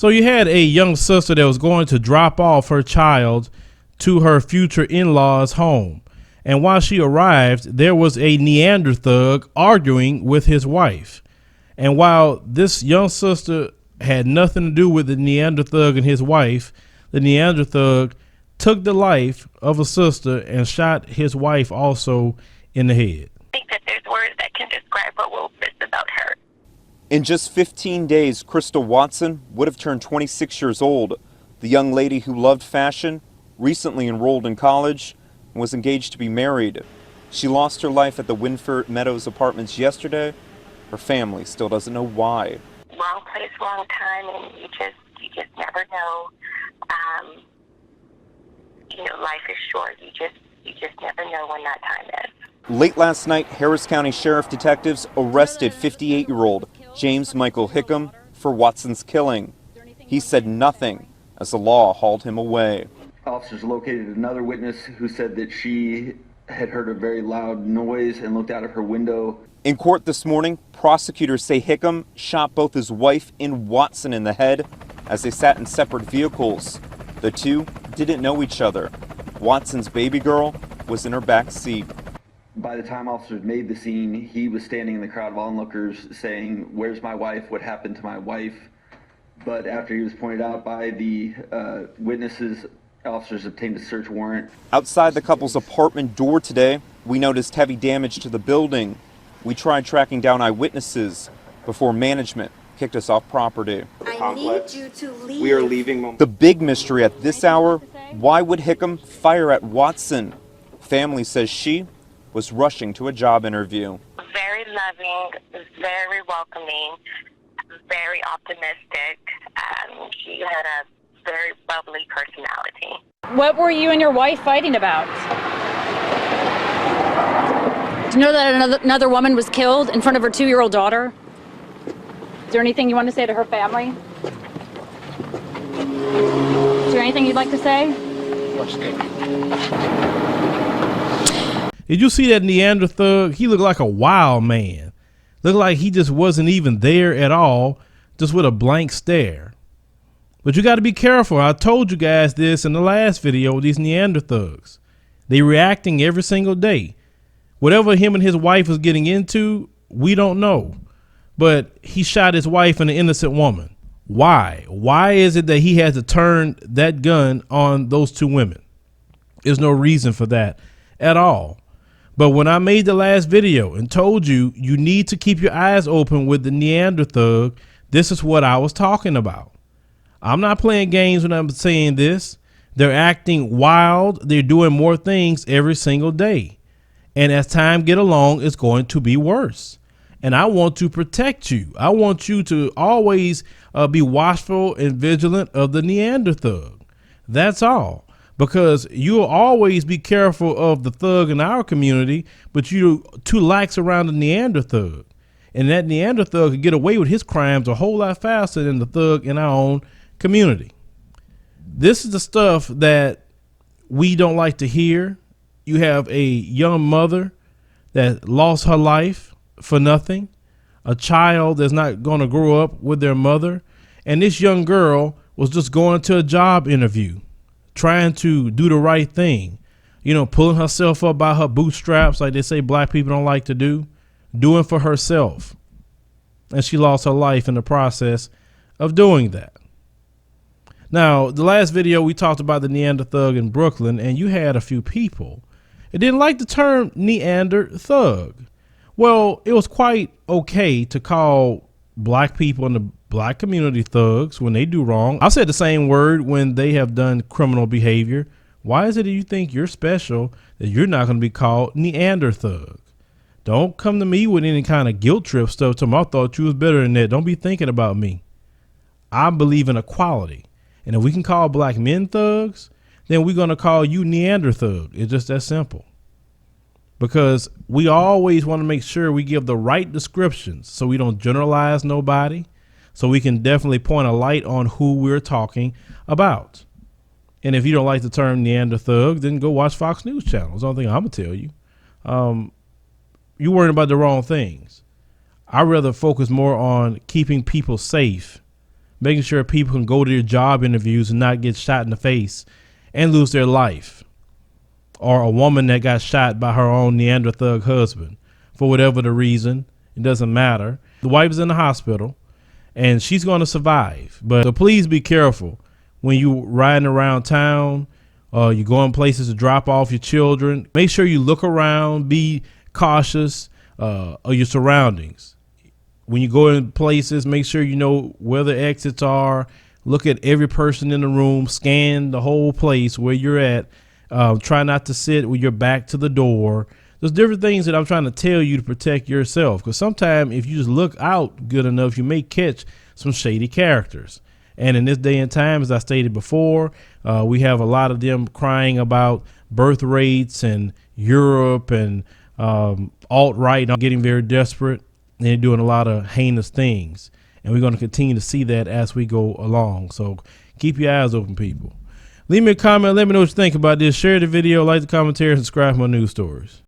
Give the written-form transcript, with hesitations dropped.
So you had a young sister that was going to drop off her child to her future in-laws' home. And while she arrived, there was a NeanderThug arguing with his wife. And while this young sister had nothing to do with the NeanderThug and his wife, the NeanderThug took the life of a sister and shot his wife also in the head. I think that there's words that can describe what Will miss about her. In just 15 days, Crystal Watson would have turned 26 years old. The young lady who loved fashion, recently enrolled in college, and was engaged to be married. She lost her life at the Winford Meadows Apartments yesterday. Her family still doesn't know why. Wrong place, wrong time, and you just never know. Life is short. You just never know when that time is. Late last night, Harris County Sheriff detectives arrested 58-year-old James Michael Hickam for Watson's killing. He said nothing as the law hauled him away. Officers located another witness who said that she had heard a very loud noise and looked out of her window. In court this morning, prosecutors say Hickam shot both his wife and Watson in the head as they sat in separate vehicles. The two didn't know each other. Watson's baby girl was in her back seat. By the time officers made the scene, he was standing in the crowd of onlookers saying, "Where's my wife? What happened to my wife?" But after he was pointed out by the witnesses, officers obtained a search warrant. Outside the couple's apartment door today, we noticed heavy damage to the building. We tried tracking down eyewitnesses before management kicked us off property. I need you to leave. We are leaving. The big mystery at this hour, why would Hickam fire at Watson? Family says she was rushing to a job interview. Very loving, very welcoming, very optimistic. She had a very bubbly personality. What were you and your wife fighting about? Do you know that another woman was killed in front of her 2-year-old daughter? Is there anything you want to say to her family? Is there anything you'd like to say? Did you see that NeanderThug? He looked like a wild man. Looked like he just wasn't even there at all, just with a blank stare. But you got to be careful. I told you guys this in the last video with these NeanderThugs. They reacting every single day. Whatever him and his wife was getting into, we don't know. But he shot his wife and an innocent woman. Why? Why is it that he had to turn that gun on those two women? There's no reason for that at all. But when I made the last video and told you, you need to keep your eyes open with the NeanderThug, this is what I was talking about. I'm not playing games when I'm saying this. They're acting wild. They're doing more things every single day. And as time get along, it's going to be worse. And I want to protect you. I want you to always be watchful and vigilant of the NeanderThug. That's all. Because you'll always be careful of the thug in our community, but you're too lax around the NeanderThug. And that NeanderThug could get away with his crimes a whole lot faster than the thug in our own community. This is the stuff that we don't like to hear. You have a young mother that lost her life for nothing, a child that's not going to grow up with their mother. And this young girl was just going to a job interview, trying to do the right thing, pulling herself up by her bootstraps, like they say black people don't like to do, doing for herself. And she lost her life in the process of doing that. Now, the last video we talked about the NeanderThug in Brooklyn, and you had a few people that didn't like the term NeanderThug. Well, it was quite okay to call black people in the black community thugs when they do wrong. I said the same word when they have done criminal behavior. Why is it that you think you're special that you're not going to be called NeanderThug? Don't come to me with any kind of guilt trip stuff. I thought you was better than that. Don't be thinking about me. I believe in equality. And if we can call black men thugs, then we're going to call you NeanderThug. It's just that simple. Because we always want to make sure we give the right descriptions so we don't generalize nobody. So we can definitely point a light on who we're talking about. And if you don't like the term NeanderThug, then go watch Fox News Channel. That's the only thing I'm going to tell you. You're worrying about the wrong things. I'd rather focus more on keeping people safe making sure people can go to their job interviews and not get shot in the face and lose their life. Or a woman that got shot by her own NeanderThug husband for whatever the reason. It doesn't matter. The wife is in the hospital and she's going to survive. But so please be careful when you riding around town. You're going places to drop off your children. Make sure you look around, be cautious of your surroundings. When you go in places, make sure you know where the exits are. Look at every person in the room, scan the whole place where you're at. Try not to sit with your back to the door. There's different things that I'm trying to tell you to protect yourself, because sometimes if you just look out good enough, you may catch some shady characters. And in this day and time, as I stated before, we have a lot of them crying about birth rates and Europe and alt-right getting very desperate, and they're doing a lot of heinous things. And we're going to continue to see that as we go along. So keep your eyes open, people. Leave me a comment. Let me know what you think about this. Share the video, like the commentary, and subscribe to my news stories.